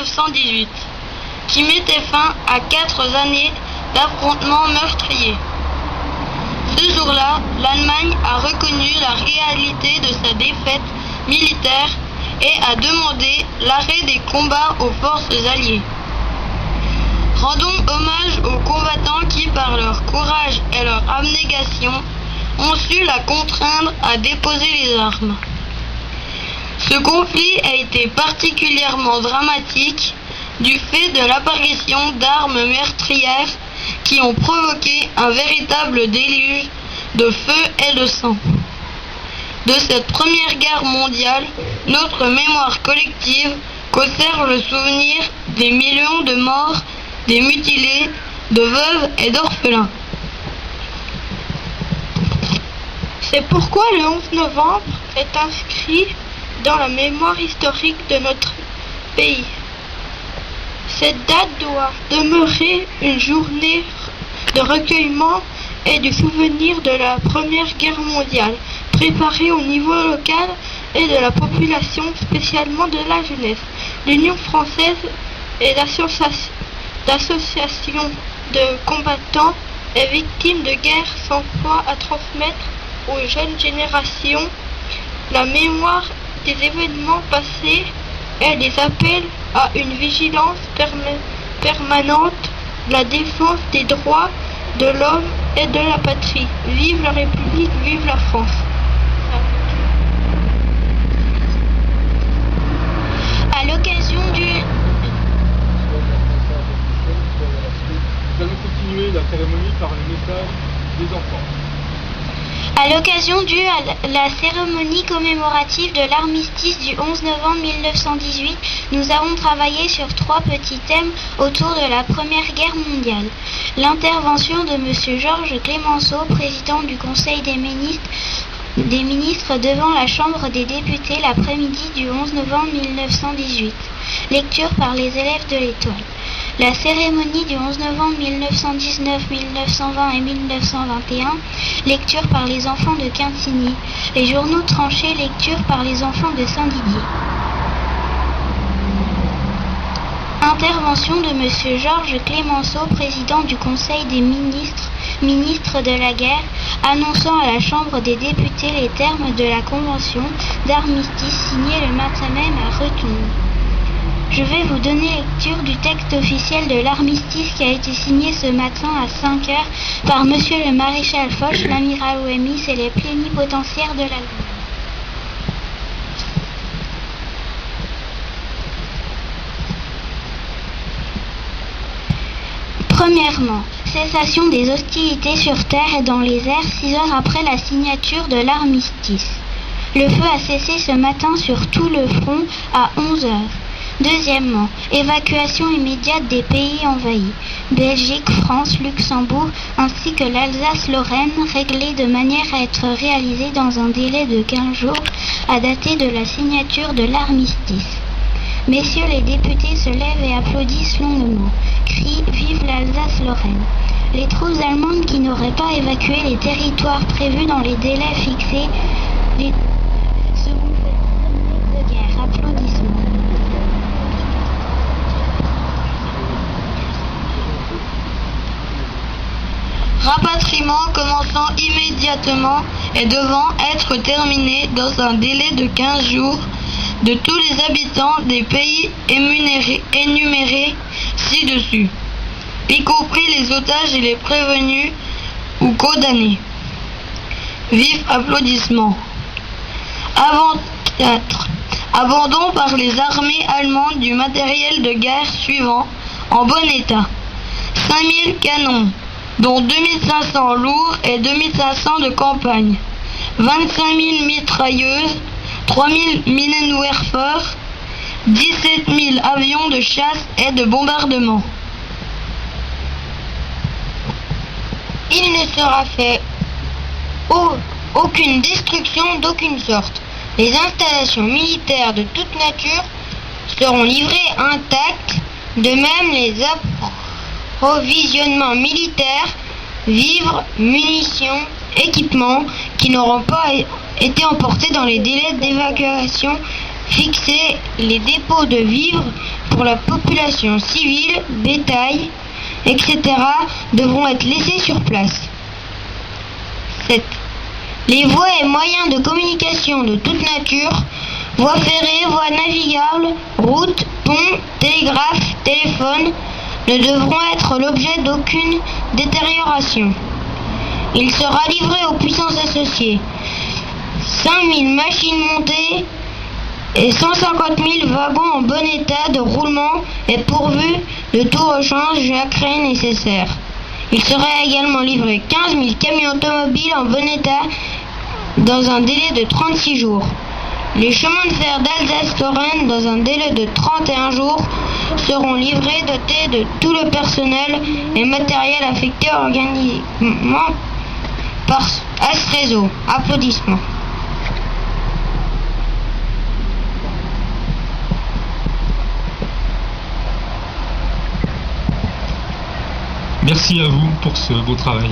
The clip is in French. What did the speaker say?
1918, qui mettait fin à 4 années d'affrontements meurtriers. Ce jour-là, l'Allemagne a reconnu la réalité de sa défaite militaire et a demandé l'arrêt des combats aux forces alliées. Rendons hommage aux combattants qui, par leur courage et leur abnégation, ont su la contraindre à déposer les armes. Ce conflit a été particulièrement dramatique du fait de l'apparition d'armes meurtrières qui ont provoqué un véritable déluge de feu et de sang. De cette Première Guerre mondiale, notre mémoire collective conserve le souvenir des millions de morts, des mutilés, de veuves et d'orphelins. C'est pourquoi le 11 novembre est inscrit dans la mémoire historique de notre pays. Cette date doit demeurer une journée de recueillement et de souvenir de la Première Guerre mondiale, préparée au niveau local et de la population, spécialement de la jeunesse. L'Union française et l'association de combattants et victimes de guerre s'emploient à transmettre aux jeunes générations la mémoire des événements passés et les appelle à une vigilance permanente, la défense des droits de l'homme et de la patrie. Vive la République, vive la France. À l'occasion du... Nous allons continuer la cérémonie par le message des enfants. À l'occasion de la cérémonie commémorative de l'armistice du 11 novembre 1918, nous avons travaillé sur 3 petits thèmes autour de la Première Guerre mondiale. L'intervention de M. Georges Clemenceau, président du Conseil des ministres devant la Chambre des députés l'après-midi du 11 novembre 1918. Lecture par les élèves de l'Étoile. La cérémonie du 11 novembre 1919, 1920 et 1921, lecture par les enfants de Quintigny. Les journaux tranchés, lecture par les enfants de Saint-Didier. Intervention de M. Georges Clemenceau, président du Conseil des ministres, ministre de la guerre, annonçant à la Chambre des députés les termes de la convention d'armistice signée le matin même à Rethon. Je vais vous donner lecture du texte officiel de l'armistice qui a été signé ce matin à 5 heures par Monsieur le Maréchal Foch, l'amiral Ouémis et les plénipotentiaires de l'Allemagne. Premièrement, cessation des hostilités sur terre et dans les airs 6 heures après la signature de l'armistice. Le feu a cessé ce matin sur tout le front à 11 heures. Deuxièmement, évacuation immédiate des pays envahis, Belgique, France, Luxembourg, ainsi que l'Alsace-Lorraine, réglée de manière à être réalisée dans un délai de 15 jours à dater de la signature de l'armistice. Messieurs les députés se lèvent et applaudissent longuement. Crient « Vive l'Alsace-Lorraine !» Les troupes allemandes qui n'auraient pas évacué les territoires prévus dans les délais fixés se vont faire prisonniers de guerre. Applaudissements. Rapatriement commençant immédiatement et devant être terminé dans un délai de 15 jours de tous les habitants des pays énumérés ci-dessus, y compris les otages et les prévenus ou condamnés. Vifs applaudissements. Avant 4. Abandon par les armées allemandes du matériel de guerre suivant en bon état. 5000 canons, dont 2500 lourds et 2500 de campagne, 25 000 mitrailleuses, 3 000 Minenwerfer, 17 000 avions de chasse et de bombardement. Il ne sera fait aucune destruction d'aucune sorte. Les installations militaires de toute nature seront livrées intactes, de même les approvisionnements militaires, vivres, munitions, équipements qui n'auront pas été emportés dans les délais d'évacuation fixés, les dépôts de vivres pour la population civile, bétail, etc. devront être laissés sur place. 7. Les voies et moyens de communication de toute nature, voies ferrées, voies navigables, routes, ponts, télégraphes, téléphones, ne devront être l'objet d'aucune détérioration. Il sera livré aux puissances associées 5000 machines montées et 150 000 wagons en bon état de roulement et pourvu de tout rechange jacquerie nécessaire. Il sera également livré 15 000 camions automobiles en bon état dans un délai de 36 jours. Les chemins de fer d'Alsace-Lorraine, dans un délai de 31 jours, seront livrés dotés de tout le personnel et matériel affecté organiquement par Astrézo. Applaudissements. Merci à vous pour ce beau travail.